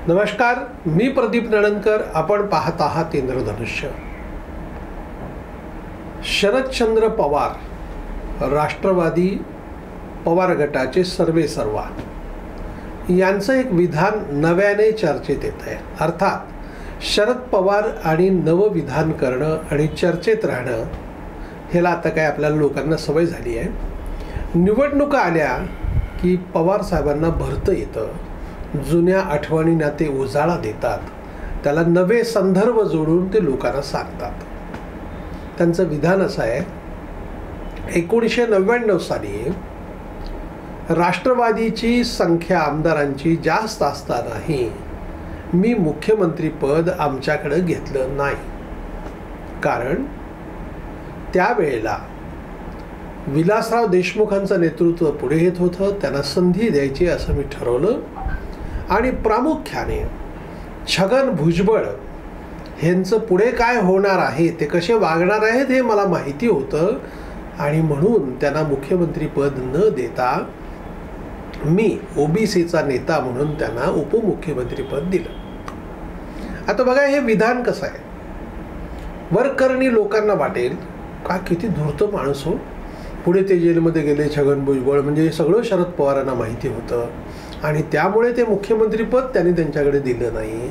नमस्कार, मी प्रदीप नळणकर. आपण पाहत आहात इंद्रधनुष्य. शरदचंद्र पवार राष्ट्रवादी पवार गटाचे सर्वेसर्वा यांचं एक विधान नव्याने चर्चेत येत आहे. अर्थात शरद पवार आणि नवविधान करणं आणि चर्चेत राहणं ह्याला आता काय आपल्याला लोकांना सवय झाली आहे. निवडणुका आल्या की पवार साहेबांना भरतं येतं. जुन्या आठवणींना ते उजाळा देतात, त्याला नवे संदर्भ जोडून ते लोकांना सांगतात. त्यांचं विधान असं आहे, 1999 साली राष्ट्रवादीची संख्या आमदारांची जास्त असतानाही मी मुख्यमंत्रीपद आमच्याकडे घेतलं नाही. कारण त्यावेळेला विलासराव देशमुखांचं नेतृत्व पुढे येत होतं. त्यांना संधी द्यायची असं मी ठरवलं आणि प्रामुख्याने छगन भुजबळ ह्यांचं पुढे काय होणार आहे, ते कसे वागणार आहेत हे मला माहिती होतं आणि म्हणून त्यांना मुख्यमंत्रीपद न देता मी ओबीसीचा नेता म्हणून त्यांना उपमुख्यमंत्रीपद दिलं. आता बघा, हे विधान कसं आहे. वरकरणी लोकांना वाटेल का किती धूर्त माणूस हो. पुढे ते जेलमध्ये गेले छगन भुजबळ, म्हणजे हे सगळं शरद पवारांना माहिती होतं आणि त्यामुळे ते मुख्यमंत्रीपद त्यांनी त्यांच्याकडे दिलं नाही.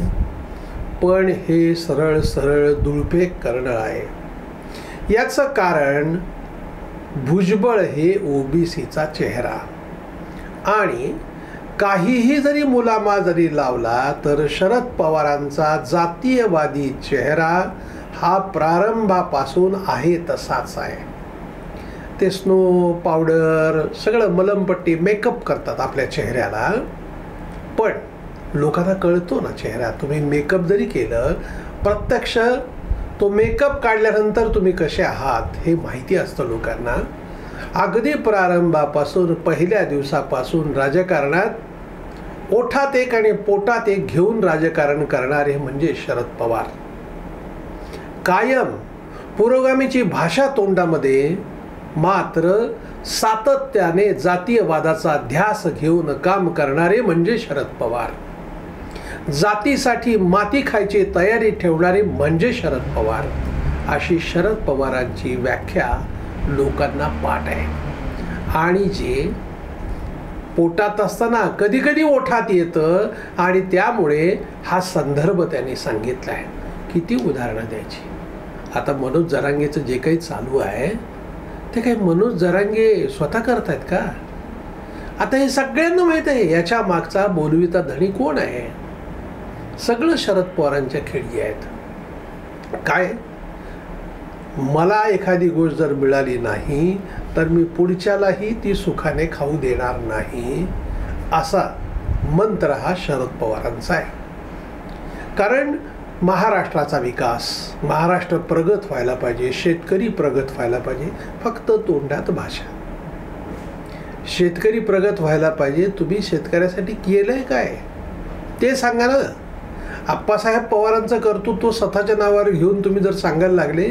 पण हे सरळ सरळ दुळफेक करणं आहे. याचं कारण भुजबळ हे ओबीसीचा चेहरा आणि काहीही जरी मुलामा जरी लावला तर शरद पवारांचा जातीयवादी चेहरा हा प्रारंभापासून आहे तसाच आहे. ते स्नो पावडर सगळं मलमपट्टी मेकअप करतात आपल्या चेहऱ्याला, पण लोकांना कळतो ना चेहरा. तुम्ही मेकअप जरी केलं, प्रत्यक्ष तो मेकअप काढल्यानंतर तुम्ही कसे आहात हे माहिती असतं लोकांना. अगदी प्रारंभापासून पहिल्या दिवसापासून राजकारणात ओठात एक आणि पोटात एक घेऊन राजकारण करणारे म्हणजे शरद पवार. कायम पुरोगामीची भाषा तोंडामध्ये, मात्र सातत्याने जातीयवादाचा ध्यास घेऊन काम करणारे म्हणजे शरद पवार. जातीसाठी माती खायची तयारी ठेवणारे म्हणजे शरद पवार. अशी शरद पवारांची व्याख्या लोकांना पाठ आहे. आणि जे पोटात असताना कधी कधी ओठात येतं आणि त्यामुळे हा संदर्भ त्यांनी सांगितला आहे. किती उदाहरणं द्यायची. आता मनोज जरांगेचं जे काही चालू आहे ते काही मनोज जरांगे स्वतः करतायत का? आता हे सगळ्यांना माहीत आहे याच्या मागचा बोलविता धणी कोण आहे. सगळं शरद पवारांच्या खेळी आहेत. काय, मला एखादी गोष्ट जर मिळाली नाही तर मी पुढच्यालाही ती सुखाने खाऊ देणार नाही, असा मंत्र हा शरद पवारांचा आहे. कारण महाराष्ट्राचा विकास, महाराष्ट्र प्रगत व्हायला पाहिजे, शेतकरी प्रगत व्हायला पाहिजे. फक्त तोंडात भाषा. शेतकरी प्रगत व्हायला पाहिजे, तुम्ही शेतकऱ्यासाठी केलंय काय ते सांगा ना. आप्पासाहेब पवारांचं कर्तृत्व स्वतःच्या नावावर घेऊन तुम्ही जर सांगायला लागले,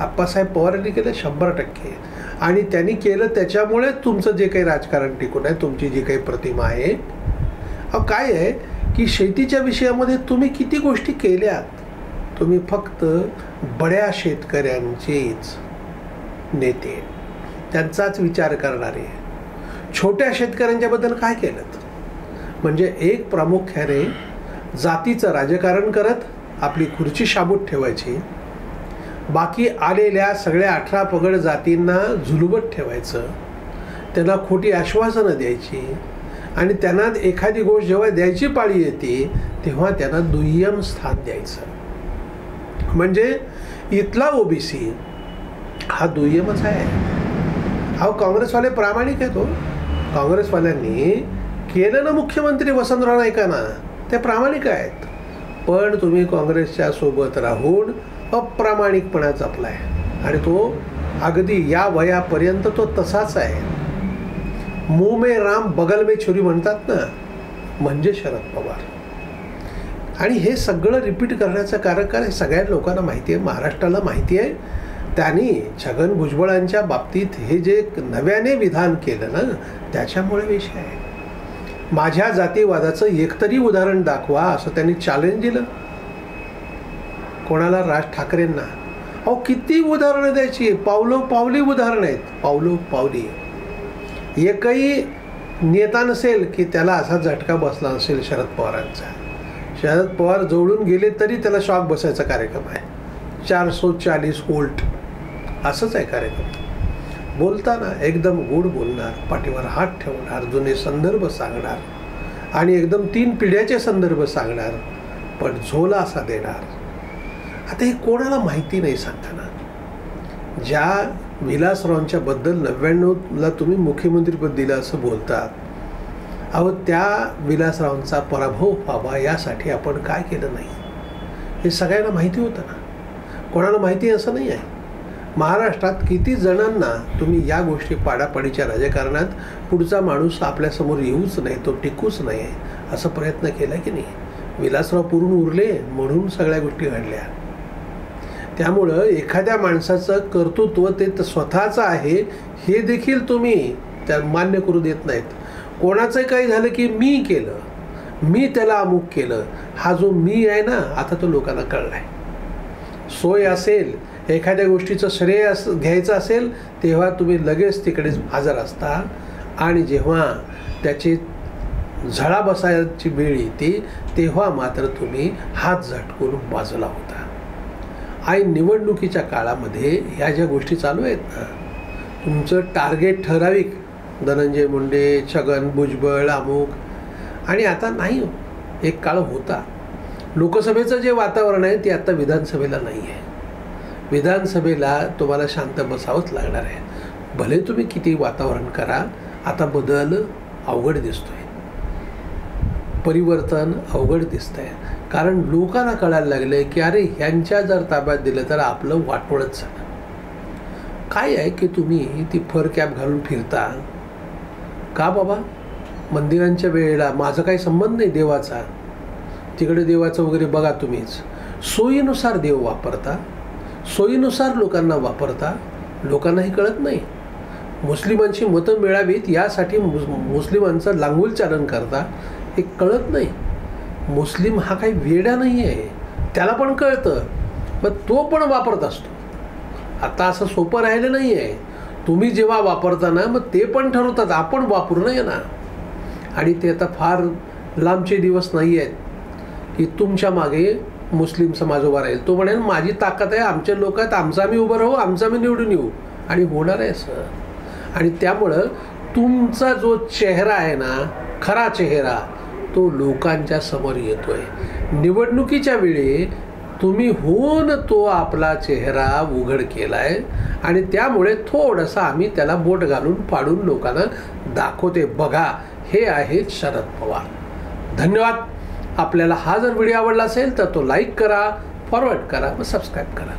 आप्पासाहेब पवारांनी केलं 100%, आणि त्यांनी केलं त्याच्यामुळे तुमचं जे काही राजकारण टिकून आहे, तुमची जी काही प्रतिमा आहे. काय आहे की शेतीच्या विषयामध्ये तुम्ही किती गोष्टी केल्यात. तुम्ही फक्त बड्या शेतकऱ्यांचेच नेते, त्यांचाच विचार करणारे. छोट्या शेतकऱ्यांच्याबद्दल काय केलं? म्हणजे एक प्रामुख्याने जातीचं राजकारण करत आपली खुर्ची शाबूत ठेवायची, बाकी आलेल्या सगळ्या 18 पगड जातींना झुलवत ठेवायचं, त्यांना खोटी आश्वासनं द्यायची आणि त्यांना एखादी गोष्ट जेव्हा द्यायची पाळी येते तेव्हा त्यांना दुय्यम स्थान द्यायचं. म्हणजे इथला ओबीसी हा दुय्यमच आहे. अहो, काँग्रेसवाले प्रामाणिक आहेत हो. काँग्रेसवाल्यांनी केलं ना मुख्यमंत्री वसंतराव नाईकांना, ते प्रामाणिक आहेत. पण तुम्ही काँग्रेसच्या सोबत राहून अप्रामाणिकपणा जपलाय आणि तो अगदी या वयापर्यंत तो तसाच आहे. मुंह में राम बगल में छुरी म्हणतात ना, म्हणजे शरद पवार. आणि हे सगळं रिपीट करण्याचं कारण काय, सगळ्या लोकांना माहिती आहे, महाराष्ट्राला माहिती आहे. त्यांनी छगन भुजबळांच्या बाबतीत हे जे नव्याने विधान केलं ना, त्याच्यामुळे विषय आहे. माझ्या जातीवादाचं एकतरी उदाहरण दाखवा असं त्यांनी चॅलेंज दिलं कोणाला? राज ठाकरेंना. अहो किती उदाहरणं द्यायची, पावली उदाहरणं आहेत, पावली. एकही नेता नसेल की त्याला असा झटका बसला नसेल शरद पवारांचा. शरद पवार जवळून गेले तरी त्याला शॉक बसायचा कार्यक्रम आहे. 440 वोल्ट असंच आहे कार्यक्रम. बोलताना एकदम गोड बोलणार, पाठीवर हात ठेवणार, जुने संदर्भ सांगणार आणि एकदम 3 पिढ्याचे संदर्भ सांगणार, पण झोला असा देणार. आता हे कोणाला माहिती नाही सांगताना. ज्या विलासरावांच्या बद्दल 99ला तुम्ही मुख्यमंत्रीपद दिलं असं बोलतात, अहो त्या विलासरावांचा पराभव व्हावा यासाठी आपण काय केलं नाही हे सगळ्यांना माहिती होतं ना. कोणाला माहिती असं नाही आहे. महाराष्ट्रात किती जणांना तुम्ही या गोष्टी पाडापाडीच्या राजकारणात पुढचा माणूस आपल्यासमोर येऊच नाही, तो टिकूच नाही असं प्रयत्न केला की नाही. विलासराव पुरून उरले म्हणून सगळ्या गोष्टी घडल्या. त्यामुळं एखाद्या माणसाचं कर्तृत्व ते स्वतःचं आहे हे देखील तुम्ही त्या मान्य करू देत नाहीत. कोणाचं काही झालं की मी केलं, मी त्याला अमुक केलं, हा जो मी आहे ना आता तो लोकांना कळला आहे. सोय असेल, एखाद्या गोष्टीचं श्रेय घ्यायचं असेल तेव्हा तुम्ही लगेच तिकडेच हजर असता आणि जेव्हा त्याची झळा बसायची वेळ येते तेव्हा मात्र तुम्ही हात झटकून बाजूला होता. आणि निवडणुकीच्या काळामध्ये ह्या ज्या गोष्टी चालू आहेत ना, तुमचं टार्गेट ठराविक, धनंजय मुंडे, छगन भुजबळ, अमुक, आणि आता नाही. एक काळ होता. लोकसभेचं जे वातावरण आहे ते आता विधानसभेला नाही आहे. विधानसभेला तुम्हाला शांत बसावंच लागणार आहे. भले तुम्ही किती वातावरण करा, आता बदल अवघड दिसतोय, परिवर्तन अवघड दिसतंय. कारण लोकांना कळायला लागलं की अरे ह्यांच्या जर ताब्यात दिलं तर आपलं वाटोळच झालं. काय आहे की तुम्ही ती फर कॅप घालून फिरता का बाबा? मंदिरांच्या वेळेला माझा काही संबंध नाही देवाचा, तिकडे देवाचं वगैरे बघा तुम्हीच. सोयीनुसार देव वापरता, सोयीनुसार लोकांना वापरता. लोकांनाही कळत नाही. मुस्लिमांची मतं मिळावीत यासाठी मुस्लिमांचं लांगुलचालन करता, हे कळत नाही. मुस्लिम हा काही वेडा नाही आहे, त्याला पण कळतं, मग तो पण वापरत असतो. आता असं सोपं राहिलं नाही आहे. तुम्ही जेव्हा वापरता ना मग ते पण ठरवतात आपण वापरू नये ना. आणि ते आता फार लांबचे दिवस नाही आहेत की तुमच्या मागे मुस्लिम समाज उभा राहील. तो म्हणेल माझी ताकद आहे, आमचे लोक आहेत, आमचं आम्ही उभं राहू, आमचं आम्ही निवडून येऊ, आणि होणार आहे असं. आणि त्यामुळं तुमचा जो चेहरा आहे ना, खरा चेहरा, तो लोकांच्या समोर येतोय. निवडणुकीच्या वेळी तुम्ही होऊन तो आपला चेहरा उघड केलाय आणि त्यामुळे थोडंसं आम्ही त्याला बोट घालून पाडून लोकांना दाखवते. बघा, हे आहेत शरद पवार. धन्यवाद. आपल्याला हा जर व्हिडिओ आवडला असेल तर तो लाईक करा, फॉरवर्ड करा व सबस्क्राईब करा.